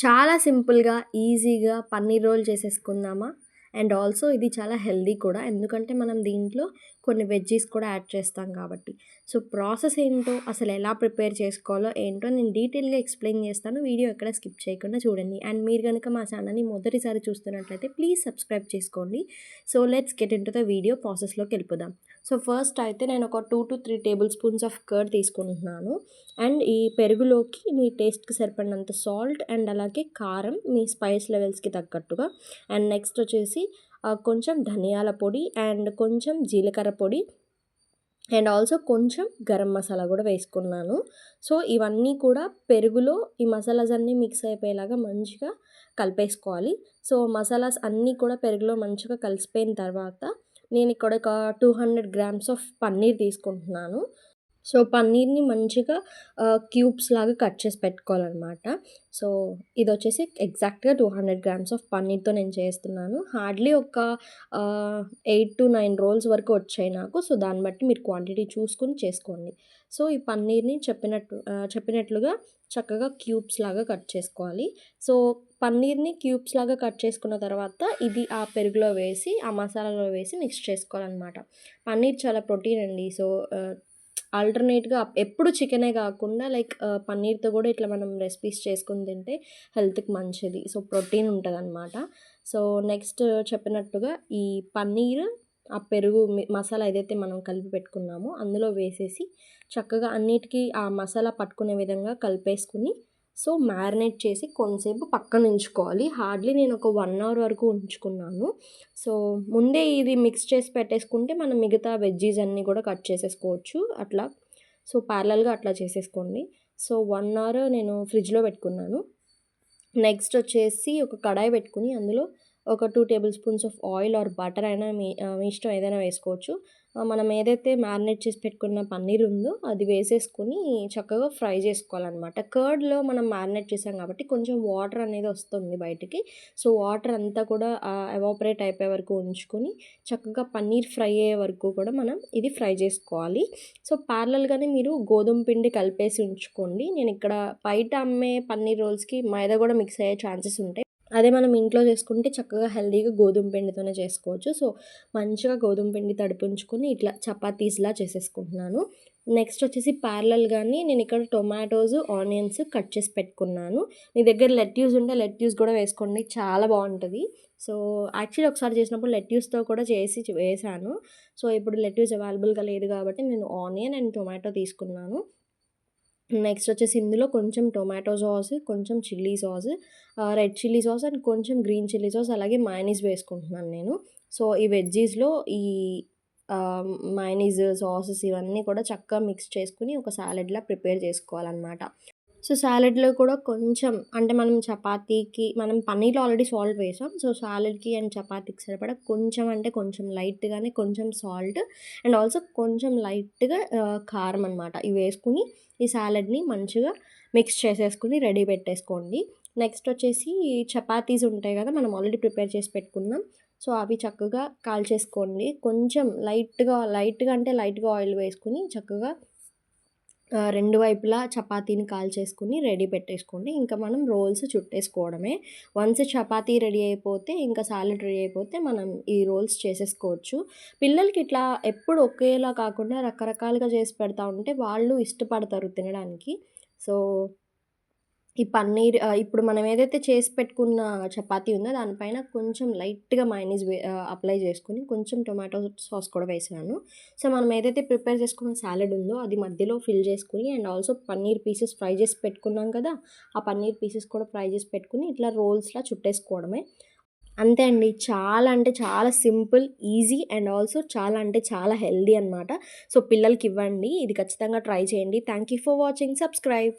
చాలా సింపుల్‌గా, ఈజీగా పన్నీర్ రోల్ చేసేసుకుందామా? అండ్ ఆల్సో ఇది చాలా హెల్తీ కూడా. ఎందుకంటే మనం దీంట్లో కొన్ని వెజ్జీస్ కూడా యాడ్ చేస్తాం కాబట్టి. సో, ప్రాసెస్ ఏంటో, అసలు ఎలా ప్రిపేర్ చేసుకోవాలో ఏంటో నేను డీటెయిల్‌గా ఎక్స్‌ప్లెయిన్ చేస్తాను. వీడియో ఎక్కడ స్కిప్ చేయకుండా చూడండి. అండ్ మీరు గనుక మా ఛానల్‌ని మొదటిసారి చూస్తున్నట్లయితే ప్లీజ్ సబ్స్క్రైబ్ చేసుకోండి. So, let's get into the video ప్రాసెస్‌లోకి వెళ్ళిపోదాం. సో, ఫస్ట్ అయితే నేను ఒక 2-3 టేబుల్ స్పూన్స్ ఆఫ్ కర్డ్ తీసుకుంటున్నాను. అండ్ ఈ పెరుగులోకి మీ టేస్ట్‌కి సరిపడినంత సాల్ట్ అండ్ అలాగే కారం మీ స్పైస్ లెవెల్స్‌కి తగ్గట్టుగా. అండ్ నెక్స్ట్ వచ్చేసి కొంచెం ధనియాల పొడి అండ్ కొంచెం జీలకర్ర పొడి అండ్ ఆల్సో కొంచెం గరం మసాలా కూడా వేసుకున్నాను. సో, ఇవన్నీ కూడా పెరుగులో ఈ మసాలాస్ అన్నీ మిక్స్ అయిపోయేలాగా మంచిగా కలిపేసుకోవాలి. సో, మసాలాస్ అన్నీ కూడా పెరుగులో మంచిగా కలిసిపోయిన తర్వాత నేను ఇక్కడ ఒక 200 గ్రామ్స్ ఆఫ్ పన్నీర్ తీసుకుంటున్నాను. సో, పన్నీర్‌ని మంచిగా క్యూబ్స్ లాగా కట్ చేసి పెట్టుకోవాలనమాట. సో, ఇదొచ్చేసి ఎగ్జాక్ట్‌గా 200 గ్రామ్స్ ఆఫ్ పన్నీర్‌తో నేను చేస్తున్నాను. హార్డ్‌లీ ఒక 8-9 రోల్స్ వరకు వచ్చాయి నాకు. సో, దాన్ని బట్టి మీరు క్వాంటిటీ చూసుకొని చేసుకోండి. సో, ఈ పన్నీర్‌ని చెప్పినట్లుగా చక్కగా క్యూబ్స్ లాగా కట్ చేసుకోవాలి. సో, పన్నీర్‌ని క్యూబ్స్ లాగా కట్ చేసుకున్న తర్వాత ఇది ఆ పెరుగులో వేసి, ఆ మసాలాలో వేసి మిక్స్ చేసుకోవాలనమాట. పన్నీర్ చాలా ప్రోటీన్ అండి. సో, ఆల్టర్‌నేట్‌గా ఎప్పుడు చికెనే గాకుండా లైక్ పన్నీర్‌తో గూడా ఇట్లా మనం రెసిపీస్ చేసుకొని తింటే హెల్త్‌కి మంచిది. సో, ప్రోటీన్ ఉంటదనమాట. సో, నెక్స్ట్ చెప్పినట్టుగా ఈ పన్నీర్, ఆ పెరుగు మసాలా ఏదైతే మనం కలిపి పెట్టుకున్నామో అందులో వేసేసి చక్కగా అన్నిటికి ఆ మసాలా పట్టుకునే విధంగా కలిపేసుకొని, సో, మ్యారినేట్ చేసి కొంతసేపు పక్కన ఉంచుకోవాలి. హార్డ్‌లీ నేను ఒక 1 అవర్ వరకు ఉంచుకున్నాను. సో, ముందే ఇది మిక్స్ చేసి పెట్టేసుకుంటే మనం మిగతా వెజ్జీస్ అన్నీ కూడా కట్ చేసేసుకోవచ్చు అట్లా. సో, ప్యారలల్‌గా అట్లా చేసేసుకోండి. సో, 1 అవర్ నేను ఫ్రిడ్జ్‌లో పెట్టుకున్నాను. నెక్స్ట్ వచ్చేసి ఒక కడాయి పెట్టుకొని అందులో ఒక 2 table spoons of oil are butter అయినా మీ ఇష్టం ఏదైనా వేసుకోవచ్చు. మనం ఏదైతే మ్యారినేట్ చేసి పెట్టుకున్న పన్నీర్ ఉందో అది వేసేసుకొని చక్కగా ఫ్రై చేసుకోవాలనమాట. కర్డ్‌లో మనం మ్యారినేట్ చేసాం కాబట్టి కొంచెం వాటర్ అనేది వస్తుంది బయటికి. సో, వాటర్ అంతా కూడా ఎవాపరేట్ అయిపోయే వరకు ఉంచుకొని చక్కగా పన్నీర్ ఫ్రై అయ్యే వరకు కూడా మనం ఇది ఫ్రై చేసుకోవాలి. సో, ప్యారలల్‌గానే మీరు గోధుమ పిండి కలిపేసి ఉంచుకోండి. నేను ఇక్కడ బయట అమ్మే పన్నీర్ రోల్స్‌కి మైదా కూడా మిక్స్ అయ్యే ఛాన్సెస్ ఉంటాయి. అదే మనం ఇంట్లో చేసుకుంటే చక్కగా హెల్తీగా గోధుమ పిండితోనే చేసుకోవచ్చు. సో, మంచిగా గోధుమ పిండి తడిపించుకొని ఇట్లా చపాతీస్‌లా చేసేసుకుంటున్నాను. నెక్స్ట్ వచ్చేసి ప్యారలల్‌గానే నేను ఇక్కడ టొమాటోస్, ఆనియన్స్ కట్ చేసి పెట్టుకున్నాను. మీ దగ్గర లెట్యూస్ ఉంటే లెట్యూస్ కూడా వేసుకోండి. చాలా బావుంటది. సో, యాక్చువల్లీ ఒకసారి చేసినప్పుడు లెట్యూస్‌తో కూడా చేసి వేశాను. సో, ఇప్పుడు లెట్యూస్ అవైలబుల్‌గా లేదు కాబట్టి నేను ఆనియన్ అండ్ టొమాటో తీసుకున్నాను. నెక్స్ట్ వచ్చేసి ఇందులో కొంచెం టొమాటో సాస్, కొంచెం chilli sauce, red chilli sauce and కొంచెం గ్రీన్ చిల్లీ సాస్ అలాగే మయోనీస్ వేసుకుంటున్నాను నేను. సో, ఈ వెజ్జీస్‌లో ఈ మయోనీస్, సాసెస్ ఇవన్నీ కూడా చక్కగా మిక్స్ చేసుకొని ఒక సాలడ్‌లా ప్రిపేర్ చేసుకోవాలనమాట. సో, సాలడ్‌లో కూడా కొంచెం అంటే మనం చపాతీకి మనం పన్నీర్‌లో ఆల్రెడీ సాల్ట్ వేసాం. సో, సాలడ్‌కి అండ్ చపాతీకి సరిపడా కొంచెం అంటే కొంచెం లైట్‌గానే కొంచెం సాల్ట్ అండ్ ఆల్సో కొంచెం లైట్‌గా కారం అనమాట. ఇవి వేసుకొని ఈ సాలడ్‌ని మంచిగా మిక్స్ చేసేసుకొని రెడీ పెట్టేసుకోండి. నెక్స్ట్ వచ్చేసి చపాతీస్ ఉంటాయి కదా! మనం ఆల్రెడీ ప్రిపేర్ చేసి పెట్టుకున్నాం. సో, అవి చక్కగా కాల్చేసుకోండి. కొంచెం లైట్‌గా అంటే లైట్‌గా ఆయిల్ వేసుకొని చక్కగా రెండు వైపులా చపాతీని కాల్చేసుకొని రెడీ పెట్టేసుకోండి. ఇంకా మనం రోల్స్ చుట్టేసుకోవడమే. వన్స్ చపాతీ రెడీ అయిపోతే, ఇంకా సాలడ్ రెడీ అయిపోతే మనం ఈ రోల్స్ చేసేసుకోవచ్చు. పిల్లలకి ఇట్లా ఎప్పుడు ఒకేలా కాకుండా రకరకాలుగా చేసి పెడతా ఉంటే వాళ్ళు ఇష్టపడతారు తినడానికి. సో, ఈ పన్నీర్ ఇప్పుడు మనం ఏదైతే చేసి పెట్టుకున్న చపాతీ ఉందో దానిపైన కొంచెం లైట్‌గా మయోనీస్ అప్లై చేసుకొని, కొంచెం టొమాటో సాస్ కూడా వేసాను. సో, మనం ఏదైతే ప్రిపేర్ చేసుకున్న సాలడ్ ఉందో అది మధ్యలో ఫిల్ చేసుకొని and also paneer pieces fry చేసి పెట్టుకున్నాం కదా! ఆ పన్నీర్ పీసెస్ కూడా ఫ్రై చేసి పెట్టుకొని ఇట్లా రోల్స్‌లా చుట్టేసుకోవడమే. అంతే అండి. చాలా అంటే చాలా సింపుల్, ఈజీ అండ్ ఆల్సో చాలా అంటే చాలా హెల్తీ అనమాట. సో, పిల్లలకివ్వండి. ఇది ఖచ్చితంగా ట్రై చేయండి. Thank you for watching. Subscribe.